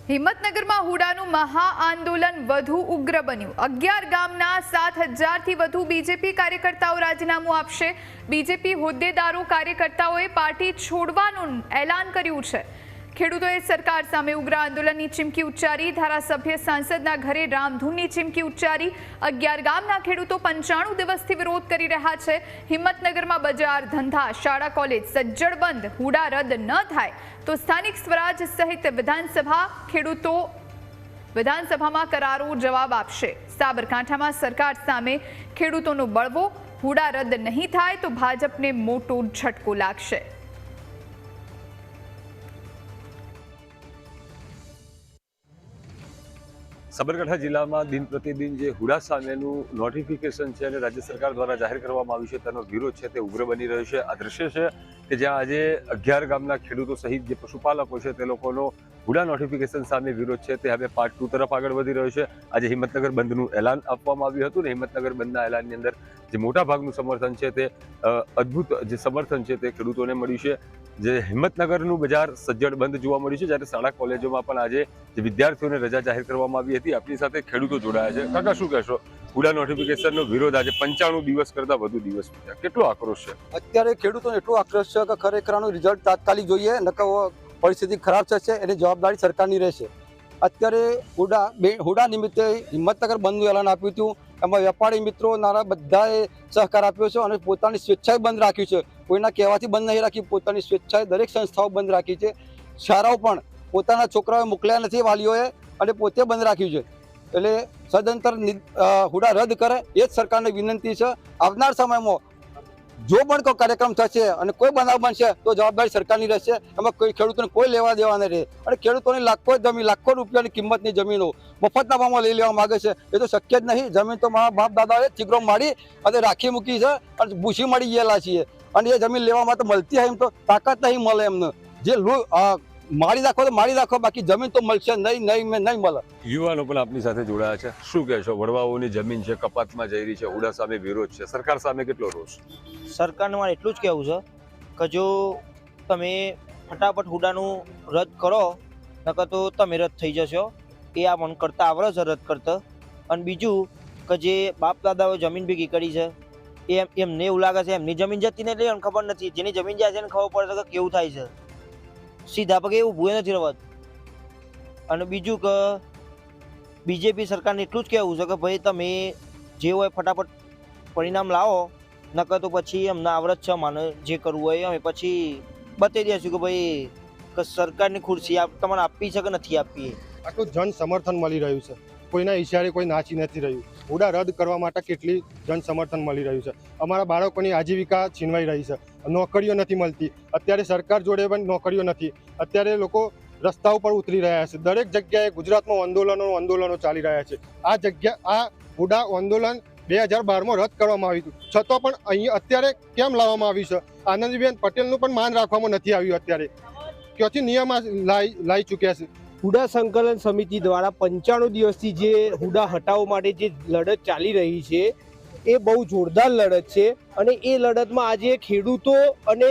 હિંમતનગરમાં હુડાનું મહાઆંદોલન વધુ ઉગ્ર બન્યું। 11 ગામના 7,000 થી વધુ બીજેપી કાર્યકર્તાઓ રાજીનામું આપશે। બીજેપી હોદ્દેદારો કાર્યકર્તાઓએ પાર્ટી છોડવાનું એલાન કર્યું છે। ખેડૂતોએ સરકાર સામે ઉગ્ર આંદોલનની ચીમકી ઉચ્ચારી। ધારાસભ્ય સાંસદના ઘરે રામધૂનની ચીમકી ઉચ્ચારી। 11 ગામના ખેડૂતો 95 દિવસથી વિરોધ કરી રહ્યા છે। હિંમતનગરમાં બજાર, ધંધા, શાળા, કોલેજ સજ્જડ બંધ। હુડા રદ ન થાય તો સ્થાનિક સ્વરાજ સહિત ખેડૂતો વિધાનસભામાં કરારો જવાબ આપશે। સાબરકાંઠામાં સરકાર સામે ખેડૂતોનો બળવો। હુડા રદ નહીં થાય તો ભાજપને મોટો ઝટકો લાગશે। સાબરકાંઠા જિલ્લામાં દિન પ્રતિદિન જે હુડા સામેનું નોટિફિકેશન છે અને રાજ્ય સરકાર દ્વારા જાહેર કરવામાં આવ્યું છે તેનો વિરોધ છે તે ઉગ્ર બની રહ્યો છે। આ દ્રશ્ય છે કે જ્યાં આજે 11 ગામના ખેડૂતો સહિત જે પશુપાલકો છે તે લોકોનો હુડા નોટિફિકેશન સામે વિરોધ છે તે હવે પાર્ટ 2 તરફ આગળ વધી રહ્યો છે। આજે હિંમતનગર બંધનું એલાન આપવામાં આવ્યું હતું ને હિંમતનગર બંધના એલાનની અંદર જે મોટા ભાગનું સમર્થન છે તે અદ્ભુત જે સમર્થન છે તે ખેડૂતોને મળ્યું છે। જે હિંમતનગરનું બજાર સજ્જડ બંધ જોવા મળ્યું છે, જ્યારે શાળા કોલેજોમાં પણ આજે જે વિદ્યાર્થીઓને રજા જાહેર કરવામાં આવી હતી। આપણી સાથે ખેડૂતો જોડાયા છે। કાકા, શું કહેશો? હુડા નોટિફિકેશનનો વિરોધ આજે 95 દિવસ કરતા વધુ દિવસ થયા, કેટલો આક્રોશ છે? અત્યારે ખેડૂતોને એટલો આક્રોશ છે કે ખરેખર આનું રિઝલ્ટ તાત્કાલિક જોઈએ, નકર પરિસ્થિતિ ખરાબ થશે। એની જવાબદારી સરકારની રહેશે। અત્યારે હુડા નિમિત્તે હિંમતનગર બંધનું એલાન આપ્યું હતું। એમાં વેપારી મિત્રો નાના બધાએ સહકાર આપ્યો છે અને પોતાની સ્વેચ્છાએ બંધ રાખ્યું છે। કોઈના કહેવાથી બંધ નહીં રાખી, પોતાની સ્વેચ્છાએ દરેક સંસ્થાઓ બંધ રાખી છે। શાળાઓ પણ પોતાના છોકરાઓએ મોકલ્યા નથી વાલીઓએ અને પોતે બંધ રાખ્યું છે। એટલે સદંતર હુડા રદ કરે એ જ સરકારને વિનંતી છે। આવનાર સમયમાં જો પણ કોઈ કાર્યક્રમ થશે અને કોઈ બનાવ બનશે તો જવાબદારી સરકારની રહેશે। એમાં કોઈ ખેડૂતોને કોઈ લેવા દેવા નહીં રહે અને ખેડૂતોની લાખો રૂપિયાની કિંમતની જમીનો મફતના ભાવમાં લઈ લેવા માંગે છે। એ તો શક્ય જ નહીં। જમીન તો મારા બાપ દાદાએ ચીગરો મારી અને રાખી મૂકી છે અને ભૂસી મળી ગયેલા છીએ અને એ જમીન લેવામાં તો મળતી હોય એમ તો તાકાત નહીં મળે એમને। જે મારી રાખો તો મારી રાખો, બાકી જમીન તો મળશે નહીં મળે। યુવાનો પણ આપની સાથે જોડાયા છે, શું કહેશો? વડવાઓની જમીન છે કપાતમાં જઈ રહી છે, હુડા સામે વિરોધ છે, સરકાર સામે કેટલો રોષ? સરકારને મારે એટલું જ કહેવું છે કે જો તમે ફટાફટ હુડાનું રદ કરો નકર તો તમે રદ થઈ જશો। એ આ મન કરતા આવડે છે રદ કરતા। અને બીજું કે જે બાપ દાદાઓ જમીન ભેગી કરી છે એમને એવું લાગે છે એમની જમીન જતી નથી, એને ખબર નથી। જેની જમીન જાય છે એને ખબર પડે છે કે કેવું થાય છે। સીધા પગે એવું ભૂએ નથી રવાતું। અને બીજું કે બીજેપી સરકારને એટલું જ કહેવું છે કે ભાઈ તમે જે હોય ફટાફટ પરિણામ લાવો, નકર તો પછી અમને આવડત છે માને જે કરવું હોય અમે પછી બતાવી દઈશું કે ભાઈ કે સરકારની ખુરશી તમારે આપવી છે કે નથી આપવી। આટલું જન સમર્થન મળી રહ્યું છે, કોઈના ઈશારે કોઈ નાચી નથી રહ્યું। હુડા રદ કરવા માટે કેટલી જન સમર્થન મળી રહ્યું છે। અમારા બાળકોની આજીવિકા છીનવાઈ રહી છે, નોકરીઓ નથી મળતી। અત્યારે સરકાર જોડે પણ નોકરીઓ નથી। અત્યારે લોકો રસ્તા ઉપર ઉતરી રહ્યા છે। દરેક જગ્યાએ ગુજરાતમાં આંદોલનો ચાલી રહ્યા છે। આ હુડા આંદોલન 2012માં રદ કરવામાં આવ્યું હતું, છતાં પણ અહીં અત્યારે કેમ લાવવામાં આવ્યું છે? આનંદીબેન પટેલનું પણ માન રાખવામાં નથી આવ્યું। અત્યારે ક્યાંથી નિયમ લાવી ચૂક્યા છે? હુડા સંકલન સમિતિ દ્વારા 95 દિવસથી જે હુડા હટાવવા માટે જે લડત ચાલી રહી છે એ બહુ જોરદાર લડત છે અને એ લડતમાં આજે ખેડૂતો અને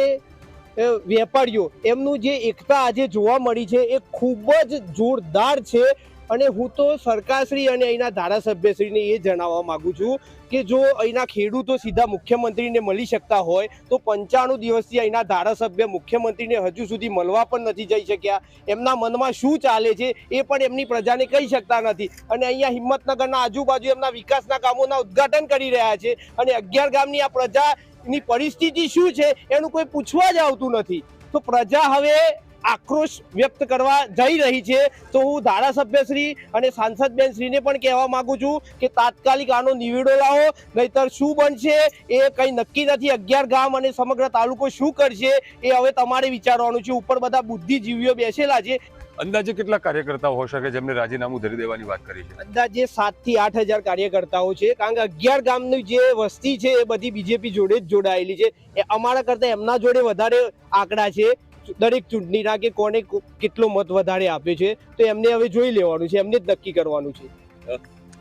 વેપારીઓ એમનું જે એકતા આજે જોવા મળી છે એ ખૂબ જ જોરદાર છે। અને હું તો સરકારશ્રી અને અહીંના ધારાસભ્યશ્રીને એ જણાવવા માગું છું કે જો અહીંના ખેડૂતો સીધા મુખ્યમંત્રીને મળી શકતા હોય તો 95 દિવસથી અહીંના ધારાસભ્ય મુખ્યમંત્રીને હજુ સુધી મળવા પણ નથી જઈ શક્યા। એમના મનમાં શું ચાલે છે એ પણ એમની પ્રજાને કહી શકતા નથી અને અહીંયા હિંમતનગરના આજુબાજુ એમના વિકાસના કામોના ઉદ્ઘાટન કરી રહ્યા છે અને 11 ગામની આ પ્રજાની પરિસ્થિતિ શું છે એનું કોઈ પૂછવા જ આવતું નથી। તો પ્રજા હવે આક્રોશ વ્યક્ત કરવા જઈ રહી છે। તો હું ધારાસભ્યશ્રી અને સાંસદબેનશ્રીને પણ કહેવા માંગુ છું કે તાત્કાલિક આનો નિવેડો લાવો, નહીતર શું બનશે એ કંઈ નક્કી નથી। 11 ગામ અને સમગ્ર તાલુકો શું કરશે એ હવે તમારે વિચારવાનું છે। ઉપર બધા બુદ્ધિજીવીઓ બેસેલા છે। અંદાજે કેટલા કાર્યકર્તાઓ હોઈ શકે જેમને રાજીનામું ધરી દેવાની વાત કરી છે? અંદાજે 7 થી 8 હજાર કાર્યકર્તાઓ છે, કારણ કે 11 ગામની જે વસ્તી છે એ બધી બીજેપી જોડે જ જોડાયેલી છે। એ અમારા કરતા એમના જોડે વધારે આંકડા છે દરેક ચૂંટણીના કે કોને કેટલો મત વધારે આપ્યો છે, તો એમને હવે જોઈ લેવાનું છે, એમને જ નક્કી કરવાનું છે।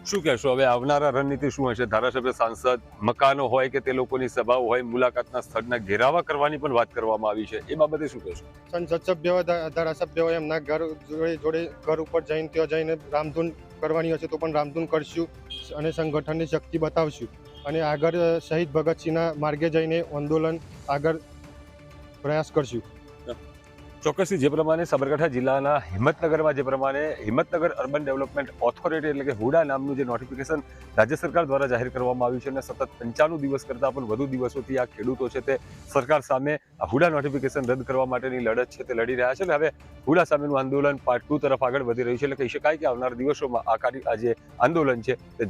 શું કહેશો હવે આવનારા રણનીતિ શું હશે? ધારાસભ્ય સાંસદ મકાનો હોય કે તે લોકોની સભાઓ હોય, મુલાકાતના સ્થળના ઘેરાવા કરવાની પણ વાત કરવામાં આવી છે, એ બાબતે શું કહેશો? સંસદ સભ્ય હોય, ધારાસભ્ય હોય, એમના ઘર જોડે ઘર ઉપર જઈને ત્યાં જઈને રામધૂન કરવાની હશે તો પણ રામધૂન કરશું અને સંગઠનની શક્તિ બતાવશું અને આગળ શહીદ ભગતસિંહના માર્ગે જઈને આંદોલન આગળ પ્રયાસ કરશું. ચોક્કસથી જે પ્રમાણે સાબરકાંઠા જિલ્લાના હિંમતનગરમાં જે પ્રમાણે હિંમતનગર અર્બન ડેવલપમેન્ટ ઓથોરિટી એટલે કે હુડા નામનું જે નોટિફિકેશન રાજ્ય સરકાર દ્વારા જાહેર કરવામાં આવ્યું છે અને સતત 95 દિવસ કરતાં પણ વધુ દિવસોથી આ ખેડૂતો છે તે સરકાર સામે આ હુડા નોટિફિકેશન રદ કરવા માટેની લડત છે તે લડી રહ્યા છે અને હવે હુડા સામેનું આંદોલન પાર્ટ 2 તરફ આગળ વધી રહ્યું છે. એટલે કહી શકાય કે આવનારા દિવસોમાં આ જે આંદોલન છે તે